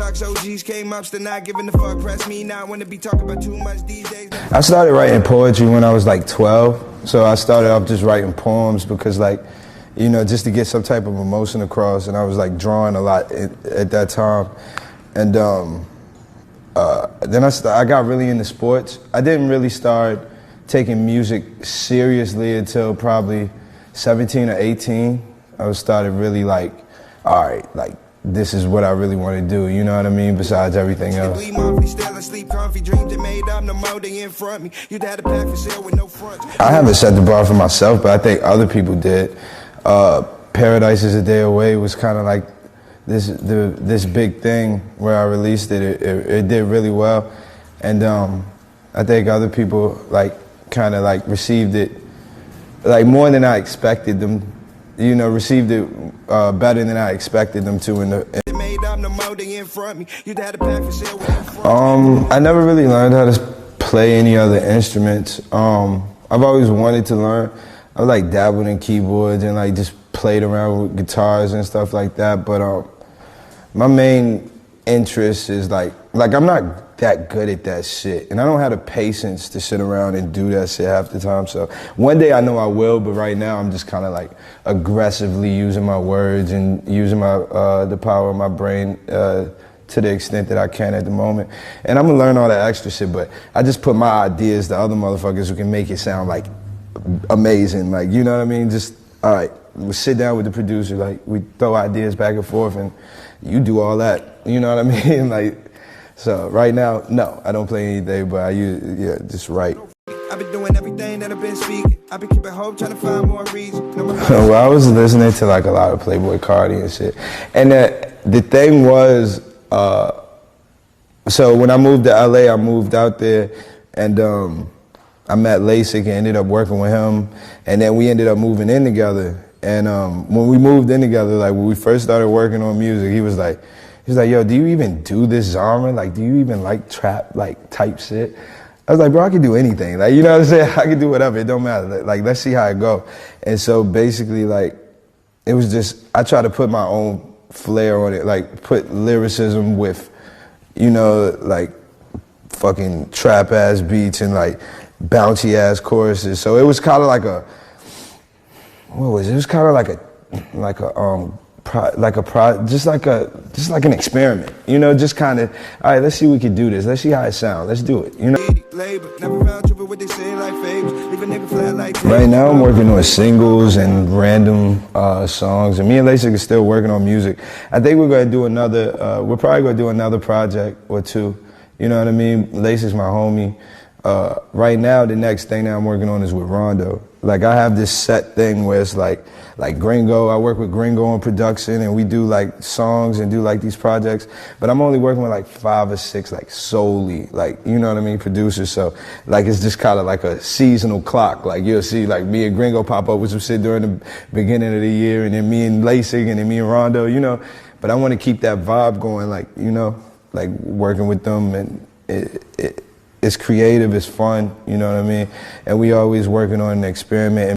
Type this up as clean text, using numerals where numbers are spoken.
Sharks OGs came up, still not giving the fuck. Press me not want to be talking about too much these days. I started writing poetry when I was like 12. So I started off just writing poems because, like, you know, just to get some type of emotion across. And I was like drawing a lot at that time. And then I got really into sports. I didn't really start taking music seriously until probably 17 or 18. I started really like, all right, like, this is what I really want to do, you know what I mean, besides everything else. I haven't set the bar for myself, but I think other people did. Paradise is a Day Away was kind of like this big thing where I released it. It did really well, and I think other people like kind of like received it like more than I expected them. You know, received it better than I expected them to. I never really learned how to play any other instruments. I've always wanted to learn. I like dabbled in keyboards and like just played around with guitars and stuff like that. But my main interest is like I'm not that good at that shit, and I don't have the patience to sit around and do that shit half the time. So one day I know I will, but right now I'm just kind of like aggressively using my words and using my the power of my brain to the extent that I can at the moment. And I'm gonna learn all that extra shit, but I just put my ideas to other motherfuckers who can make it sound like amazing, like, you know what I mean? Just, all right, we sit down with the producer, like we throw ideas back and forth, and you do all that, you know what I mean? Like, so right now, no, I don't play anything, but I just write. I've been doing everything that I've been speaking. I've been keeping hope, trying to find more reasons. Well, I was listening to like a lot of Playboy Cardi and shit. And the thing was, so when I moved to LA, I moved out there, and I met Lasik and ended up working with him. And then we ended up moving in together. And when we moved in together, like when we first started working on music, he was like, yo, do you even do this genre? Like, do you even like trap, like type shit? I was like, bro, I can do anything. Like, you know what I'm saying? I can do whatever, it don't matter. Like, let's see how it go. And so basically, like, it was just, I tried to put my own flair on it, like put lyricism with, you know, like fucking trap ass beats and like bouncy ass choruses. So it was kind of like a, what was it? It was kind of just like an experiment, you know, just kind of, all right, let's see if we can do this. Let's see how it sounds. Let's do it, you know. Right now I'm working on singles and random songs, and me and Lasik are still working on music. I think we're going to do we're probably going to do another project or two, you know what I mean? Lasik's my homie. Right now, the next thing that I'm working on is with Rondo. Like, I have this set thing where it's like Gringo, I work with Gringo on production, and we do like songs and do like these projects, but I'm only working with like 5 or 6 like solely, like, you know what I mean, producers. So like it's just kind of like a seasonal clock. Like you'll see like me and Gringo pop up with some shit during the beginning of the year, and then me and Lasik, and then me and Rondo, you know. But I want to keep that vibe going, like, you know, like working with them, and it's creative, it's fun, you know what I mean? And we always working on an experiment.